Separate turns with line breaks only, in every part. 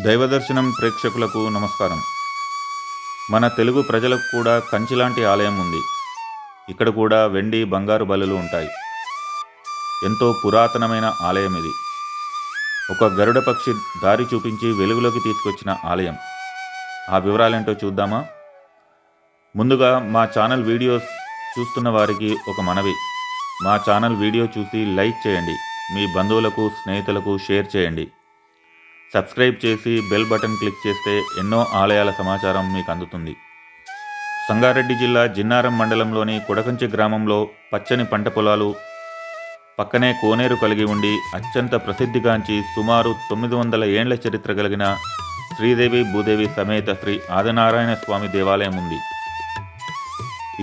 దైవదర్శనం ప్రేక్షకులకు నమస్కారం. మన తెలుగు ప్రజలకు కూడా కంచిలాంటి ఆలయం ఉంది. ఇక్కడ కూడా వెండి బంగారు బలులు ఉంటాయి. ఎంతో పురాతనమైన ఆలయం ఇది. ఒక గరుడ పక్షి దారి చూపించి వెలుగులోకి తీసుకొచ్చిన ఆలయం. ఆ వివరాలేంటో చూద్దామా? ముందుగా మా ఛానల్ వీడియోస్ చూస్తున్న వారికి ఒక మనవి. మా ఛానల్ వీడియో చూసి లైక్ చేయండి. మీ బంధువులకు స్నేహితులకు షేర్ చేయండి. సబ్స్క్రైబ్ చేసి బెల్ బటన్ క్లిక్ చేస్తే ఎన్నో ఆలయాల సమాచారం మీకు అందుతుంది. సంగారెడ్డి జిల్లా జిన్నారం మండలంలోని కొడకంచి గ్రామంలో పచ్చని పంట పొలాలు, పక్కనే కోనేరు కలిగి ఉండి అత్యంత ప్రసిద్ధిగాంచి సుమారు 900 ఏండ్ల చరిత్ర కలిగిన శ్రీదేవి భూదేవి సమేత శ్రీ ఆదినారాయణ స్వామి దేవాలయం ఉంది.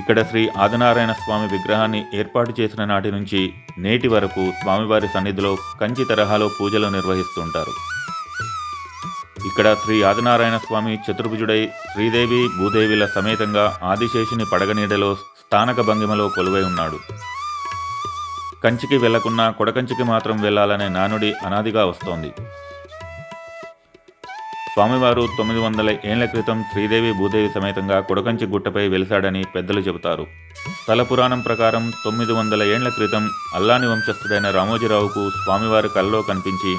ఇక్కడ శ్రీ ఆదినారాయణ స్వామి విగ్రహాన్ని ఏర్పాటు చేసిన నాటి నుంచి నేటి వరకు స్వామివారి సన్నిధిలో కంచి తరహాలో పూజలు నిర్వహిస్తుంటారు. ఇక్కడ శ్రీ ఆదినారాయణ స్వామి చతుర్భుజుడై శ్రీదేవి భూదేవిల సమేతంగా ఆదిశేషుని పడగనీడలో స్థానక భంగిమలో కొలువై ఉన్నాడు. కంచికి వెళ్లకున్నా కొడకంచికి మాత్రం వెళ్లాలనే నానుడి అనాదిగా వస్తోంది. స్వామివారు 900 ఏండ్ల క్రితం శ్రీదేవి భూదేవి సమేతంగా కొడకంచి గుట్టపై వెలిశాడని పెద్దలు చెబుతారు. స్థల పురాణం ప్రకారం 900 ఏండ్ల క్రితం అల్లాని వంశస్థుడైన రామోజీరావుకు స్వామివారి కల్లో కనిపించి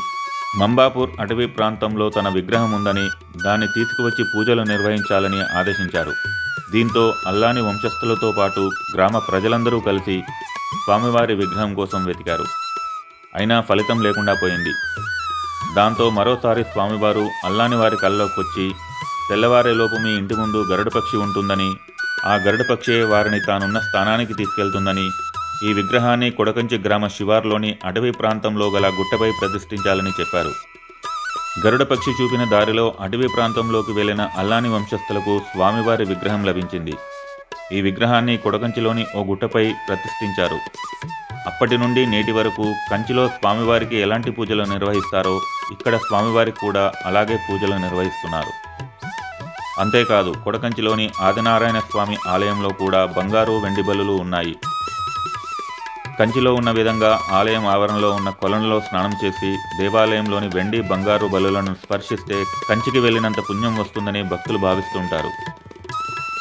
మంబాపూర్ అటవీ ప్రాంతంలో తన విగ్రహం ఉందని, దాన్ని తీసుకువచ్చి పూజలు నిర్వహించాలని ఆదేశించారు. దీంతో అల్లాని వంశస్థులతో పాటు గ్రామ ప్రజలందరూ కలిసి స్వామివారి విగ్రహం కోసం వెతికారు. అయినా ఫలితం లేకుండా పోయింది. దాంతో మరోసారి స్వామివారు అల్లాని వారి కల్లోకి వచ్చి, తెల్లవారేలోపు మీ ఇంటి ముందు గరుడ పక్షి ఉంటుందని, ఆ గరుడ పక్షి వారిని తానున్న స్థానానికి తీసుకెళ్తుందని, ఈ విగ్రహాన్ని కొడకంచి గ్రామ శివార్లోని అటవీ ప్రాంతంలో గల గుట్టపై ప్రతిష్ఠించాలని చెప్పారు. గరుడ పక్షి చూపిన దారిలో అటవీ ప్రాంతంలోకి వెళ్లిన అల్లాని వంశస్థులకు స్వామివారి విగ్రహం లభించింది. ఈ విగ్రహాన్ని కొడకంచిలోని ఓ గుట్టపై ప్రతిష్ఠించారు. అప్పటి నుండి నేటి వరకు కంచిలో స్వామివారికి ఎలాంటి పూజలు నిర్వహిస్తారో ఇక్కడ స్వామివారికి కూడా అలాగే పూజలు నిర్వహిస్తున్నారు. అంతేకాదు, కొడకంచిలోని ఆదినారాయణ స్వామి ఆలయంలో కూడా బంగారు వెండి బలులు ఉన్నాయి. కంచిలో ఉన్న విధంగా ఆలయం ఆవరణలో ఉన్న కొలనులో స్నానం చేసి దేవాలయంలోని వెండి బంగారు బలులను స్పర్శిస్తే కంచికి వెళ్ళినంత పుణ్యం వస్తుందని భక్తులు భావిస్తుంటారు.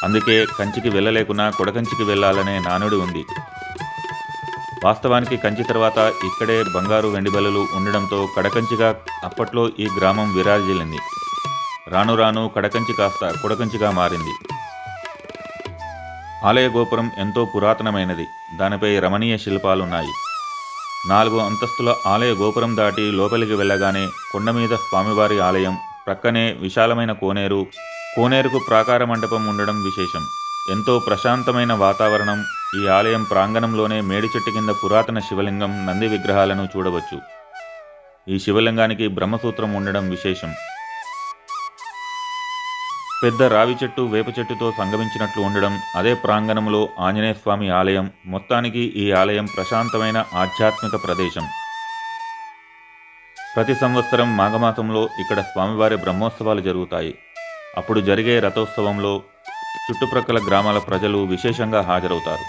అందుకే కంచికి వెళ్ళలేకున్నా కొడకంచికి వెళ్ళాలనే నానుడి ఉంది. వాస్తవానికి కంచి తర్వాత ఇక్కడే బంగారు వెండి బలులు ఉండడంతో కడకంచిగా అప్పట్లో ఈ గ్రామం విరాజిల్లింది. రాను రాను కడకంచి కాస్త కొడకంచిగా మారింది. ఆలయ గోపురం ఎంతో పురాతనమైనది. దానిపై రమణీయ శిల్పాలున్నాయి. 4 అంతస్తుల ఆలయ గోపురం దాటి లోపలికి వెళ్ళగానే కొండ మీద స్వామివారి ఆలయం, ప్రక్కనే విశాలమైన కోనేరుకు ప్రాకార మండపం ఉండడం విశేషం. ఎంతో ప్రశాంతమైన వాతావరణం. ఈ ఆలయం ప్రాంగణంలోనే మేడి చెట్టు కింద పురాతన శివలింగం, నంది విగ్రహాలను చూడవచ్చు. ఈ శివలింగానికి బ్రహ్మసూత్రం ఉండడం విశేషం. పెద్ద రావి చెట్టు, వేప చెట్టుతో సంగమించినట్లు ఉండడం, అదే ప్రాంగణంలో ఆంజనేయ స్వామి ఆలయం. మొత్తానికి ఈ ఆలయం ప్రశాంతమైన ఆధ్యాత్మిక ప్రదేశం. ప్రతి సంవత్సరం మాఘమాసంలో ఇక్కడ స్వామివారి బ్రహ్మోత్సవాలు జరుగుతాయి. అప్పుడు జరిగే రథోత్సవంలో చుట్టుప్రక్కల గ్రామాల ప్రజలు విశేషంగా హాజరవుతారు.